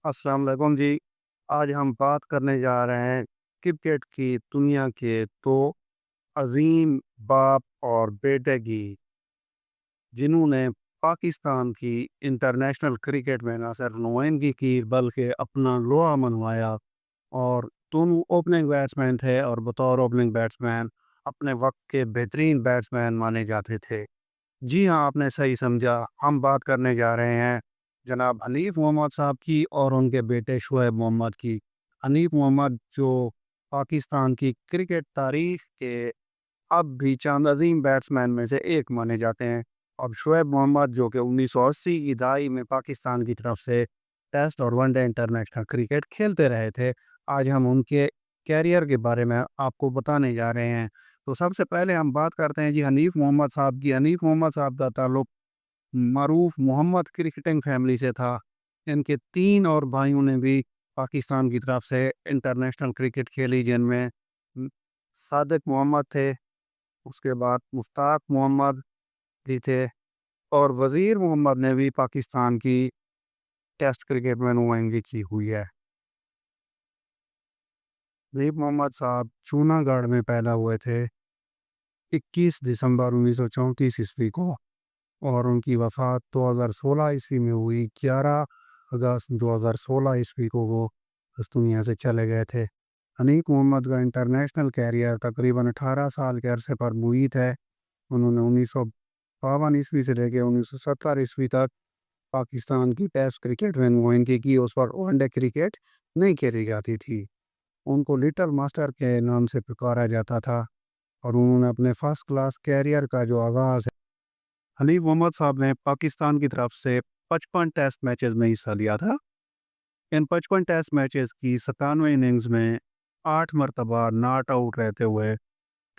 अस्सलाम वालेकुम जी। आज हम बात करने जा रहे हैं क्रिकेट की दुनिया के दो अजीम बाप और बेटे की, जिन्होंने पाकिस्तान की इंटरनेशनल क्रिकेट में ना सिर्फ नुमाइंदगी की बल्कि अपना लोहा मनवाया। और दोनों ओपनिंग बैट्समैन थे और बतौर ओपनिंग बैट्समैन अपने वक्त के बेहतरीन बैट्समैन माने जाते थे। जी हाँ, आपने सही समझा। हम बात करने जा रहे हैं जनाब हनीफ मोहम्मद साहब की और उनके बेटे शुएब मोहम्मद की। हनीफ मोहम्मद जो पाकिस्तान की क्रिकेट तारीख के अब भी चंद अजीम बैट्समैन में से एक माने जाते हैं। अब शुएब मोहम्मद जो कि 1980 की दहाई में पाकिस्तान की तरफ से टेस्ट और वनडे इंटरनेशनल क्रिकेट खेलते रहे थे। आज हम उनके कैरियर के बारे में आपको बताने जा रहे हैं। तो सबसे पहले हम बात करते हैं जी हनीफ मोहम्मद साहब की। हनीफ मोहम्मद साहब का ताल्लुक मरूफ मोहम्मद क्रिकेटिंग फैमिली से था। इनके तीन और भाइयों ने भी पाकिस्तान की तरफ से इंटरनेशनल क्रिकेट खेली, जिनमें सादिक मोहम्मद थे, उसके बाद मुश्ताक मोहम्मद भी थे, और वज़ीर मोहम्मद ने भी पाकिस्तान की टेस्ट क्रिकेट में नुमाइंदगी की हुई है। हनीफ मोहम्मद साहब जूनागढ़ में पैदा हुए थे 21 दिसंबर 1934 ईस्वी को, और उनकी वफ़ात 2016 ईस्वी में हुई। 11 अगस्त 2016 ईस्वी को वो इस दुनिया से चले गए थे। हनीफ मोहम्मद का इंटरनेशनल कैरियर तकरीबन 18 साल के अरसे पर मुईत है। उन्होंने 1952 ईस्वी से लेकर 1970 ईस्वी तक पाकिस्तान की टेस्ट क्रिकेट में नुमाइंदगी की। उस पर वनडे क्रिकेट नहीं खेली जाती थी। उनको लिटिल मास्टर के नाम से पुकारा जाता था, और उन्होंने अपने फर्स्ट क्लास कैरियर का जो आगाज़ है, हनीफ मोहम्मद साहब ने पाकिस्तान की तरफ से 55 टेस्ट मैचेस में हिस्सा लिया था। इन 55 टेस्ट मैचेस की 97 इनिंग्स में 8 मरतबा नॉट आउट रहते हुए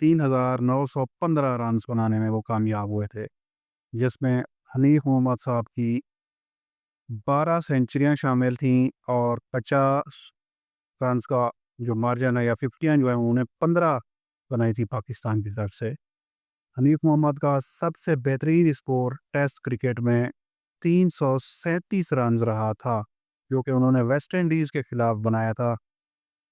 3,915 रन बनाने में वो कामयाब हुए थे, जिसमें हनीफ मोहम्मद साहब की 12 सेंचुरियां शामिल थीं, और 50 रन का जो मार्जिन है या 50 जो है उन्होंने 15 बनाई थी पाकिस्तान की तरफ से। हनीफ मोहम्मद का सबसे बेहतरीन स्कोर टेस्ट क्रिकेट में 337 रन रहा था, जो कि उन्होंने वेस्ट इंडीज़ के खिलाफ बनाया था।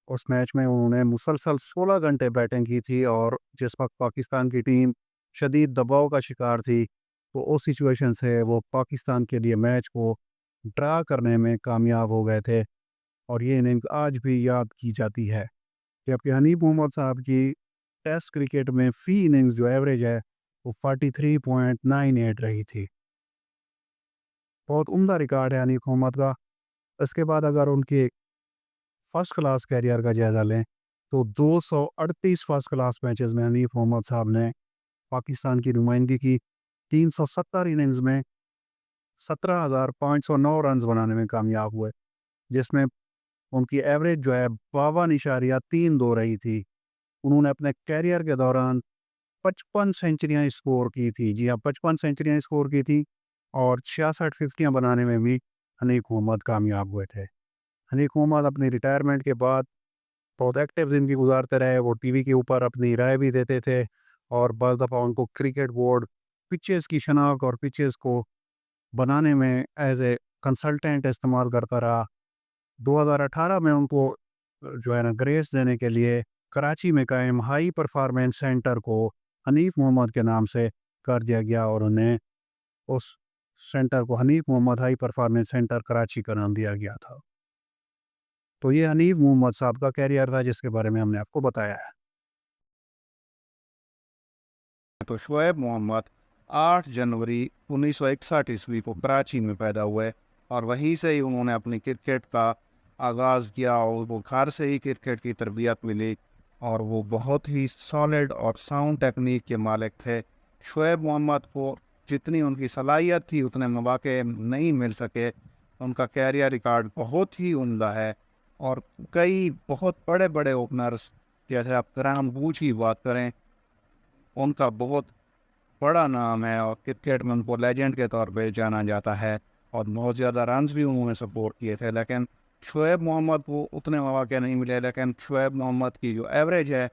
उस मैच में उन्होंने मुसलसल 16 घंटे बैटिंग की थी, और जिस वक्त पाकिस्तान की टीम शदीद दबाव का शिकार थी, तो उस सिचुएशन से वो पाकिस्तान के लिए मैच को ड्रा करने में कामयाब हो गए थे, और ये इनिंग आज भी याद की जाती है। जबकि हनीफ मोहम्मद साहब की टेस्ट क्रिकेट में फ़ी इनिंग्स जो एवरेज है वो 43.98 रही थी। बहुत उम्दा रिकॉर्ड है हनीफ मोहम्मद का। इसके बाद अगर उनके फर्स्ट क्लास कैरियर का जायज़ा लें, तो 238 फर्स्ट क्लास मैचेस में हनीफ मोहम्मद साहब ने पाकिस्तान की नुमाइंदगी की। 370 इनिंग्स में 17,509 रन बनाने में कामयाब हुए, जिसमें उनकी एवरेज जो है 52.32 रही थी। उन्होंने अपने कैरियर के दौरान 55 सेंचुरियाँ स्कोर की थी। जी हाँ, 55 सेंचुरियाँ स्कोर की थी, और 66 फिफ्टियाँ बनाने में भी हनीफ मोहम्मद कामयाब हुए थे। हनीफ मोहम्मद अपनी रिटायरमेंट के बाद बहुत एक्टिव ज़िंदगी गुजारते रहे। वो टीवी के ऊपर अपनी राय भी देते थे, और बज़ दफ़ा उनको क्रिकेट बोर्ड पिचेस की शनाख्त और पिचेस को बनाने में एज़ ए कंसल्टेंट इस्तेमाल करता रहा। 2018 में उनको जो है ना ग्रेस देने के लिए कराची में कायम हाई परफॉर्मेंस सेंटर को हनीफ मोहम्मद के नाम से कर दिया गया, और उन्हें उस सेंटर को Hanif Mohammad high performance center Karachi का नाम दिया गया था। तो ये हनीफ मोहम्मद साहब का कैरियर था जिसके बारे में हमने आपको बताया है। तो शुएब मोहम्मद 8 जनवरी 1961 ईस्वी को कराची में पैदा हुए, और वहीं से ही उन्होंने अपनी क्रिकेट का आगाज़ किया, और वो घर से ही क्रिकेट की तरबियत मिली, और वो बहुत ही सॉलिड और साउंड टेक्निक के मालिक थे। शुएब मोहम्मद को जितनी उनकी सलाहियत थी उतने मौके नहीं मिल सके। उनका कैरियर रिकॉर्ड बहुत ही उम्दा है, और कई बहुत बड़े बड़े ओपनर्स, जैसे आप ग्राहम वूड की बात करें, उनका बहुत बड़ा नाम है, और क्रिकेट में उनको लेजेंड के तौर पे जाना जाता है, और बहुत ज़्यादा रन्स भी उन्होंने सपोर्ट किए थे। लेकिन शुएब मोहम्मद को उतने मौके नहीं मिले, लेकिन शुएब मोहम्मद की जो एवरेज है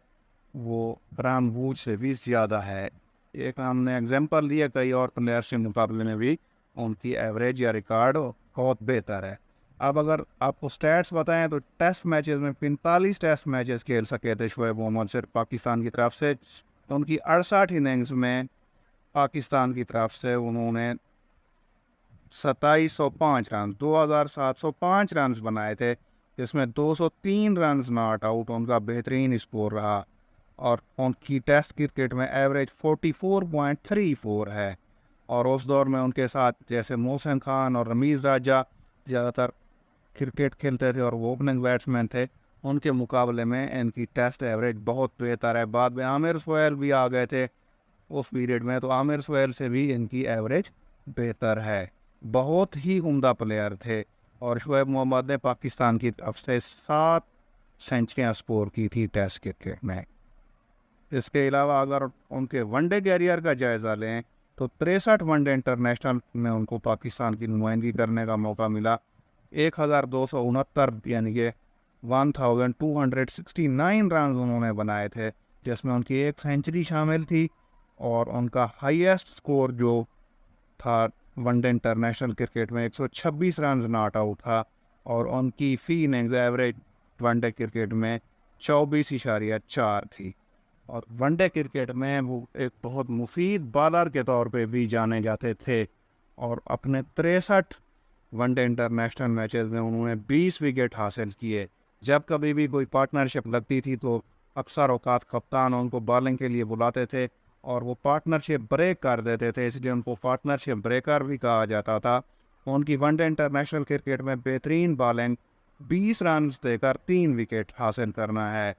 वो ग्राहम वूड से भी ज़्यादा है। एक हमने एग्जांपल लिया, कई और प्लेयर्स के मुकाबले में भी उनकी एवरेज या रिकॉर्ड बहुत बेहतर है। अब अगर आपको स्टैट्स बताएं तो टेस्ट मैचेस में 45 टेस्ट मैचेस खेल सके थे शोएब मोहम्मद सिर्फ पाकिस्तान की तरफ से। तो उनकी 68 इनिंग्स में पाकिस्तान की तरफ से उन्होंने 2705 रन 2705 रन बनाए थे, जिसमें 203 रन नॉट आउट उनका बेहतरीन स्कोर रहा। और उनकी टेस्ट क्रिकेट में एवरेज 44.34 है। और उस दौर में उनके साथ जैसे मोहसिन खान और रमीज़ राजा ज़्यादातर क्रिकेट खेलते थे और वो ओपनिंग बैट्समैन थे, उनके मुकाबले में इनकी टेस्ट एवरेज बहुत बेहतर है। बाद में आमिर सुहैल भी आ गए थे उस पीरियड में, तो आमिर सुहैल से भी इनकी एवरेज बेहतर है। बहुत ही उम्दा प्लेयर थे। और शोएब मोहम्मद ने पाकिस्तान की तरफ से 7 सेंचुरियाँ स्कोर की थी टेस्ट क्रिकेट में। इसके अलावा अगर उनके वनडे कैरियर का जायज़ा लें तो 63 वनडे इंटरनेशनल में उनको पाकिस्तान की नुमाइंदगी करने का मौका मिला। 1269 यानी कि 1269 रन उन्होंने बनाए थे, जिसमें उनकी एक सेंचुरी शामिल थी। और उनका हाईएस्ट स्कोर जो था वनडे इंटरनेशनल क्रिकेट में 126 रन नॉट आउट था। और उनकी फ़ी इनिंग्स एवरेज वनडे क्रिकेट में 24.4 थी। और वनडे क्रिकेट में वो एक बहुत मुफीद बॉलर के तौर पे भी जाने जाते थे। और अपने 63 वनडे इंटरनेशनल मैचेस में उन्होंने 20 विकेट हासिल किए। जब कभी भी कोई पार्टनरशिप लगती थी तो अक्सर औकात कप्तान उनको बॉलिंग के लिए बुलाते थे और वो पार्टनरशिप ब्रेक कर देते थे, इसलिए उनको पार्टनरशिप ब्रेकर भी कहा जाता था। उनकी वनडे इंटरनेशनल क्रिकेट में बेहतरीन बॉलिंग 20 रन देकर 3 विकेट हासिल करना है।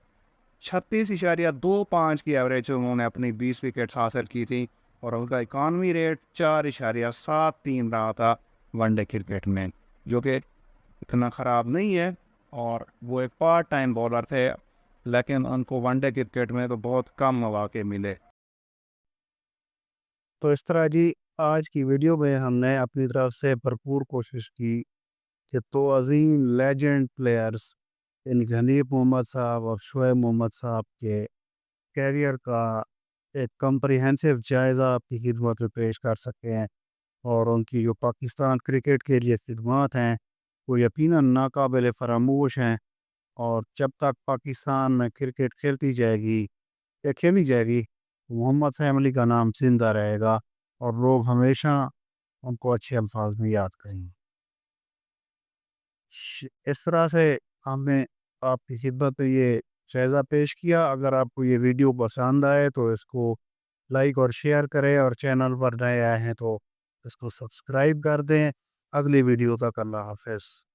36.25 की एवरेज से उन्होंने अपनी 20 विकेट्स हासिल की थी। और उनका इकॉनमी रेट 4.73 रहा था वनडे क्रिकेट में, जो कि इतना ख़राब नहीं है। और वो एक पार्ट टाइम बॉलर थे, लेकिन उनको वनडे क्रिकेट में तो बहुत कम मौके मिले। तो इस तरह जी आज की वीडियो में हमने अपनी तरफ से भरपूर कोशिश की कि तो अजीम लेजेंड प्लेयर्स इन हनीफ मोहम्मद साहब और शोएब मोहम्मद साहब के कैरियर का एक कम्प्रिहेंसिव जायज़ा आपकी खिदमत में पेश कर सके हैं। और उनकी जो पाकिस्तान क्रिकेट के लिए खिदमत हैं वो यकीनन नाकाबिल फरामोश हैं। और जब तक पाकिस्तान में क्रिकेट खेलती जाएगी या खेली जाएगी, मोहम्मद फैमिली का नाम जिंदा रहेगा और लोग हमेशा उनको अच्छे अल्फाज में याद करेंगे। इस तरह से हमने आपकी खिदमत में ये जायज़ा पेश किया। अगर आपको ये वीडियो पसंद आए तो इसको लाइक और शेयर करें, और चैनल पर नए आए हैं तो इसको सब्सक्राइब कर दें। अगली वीडियो तक अल्लाह हाफ़िज़।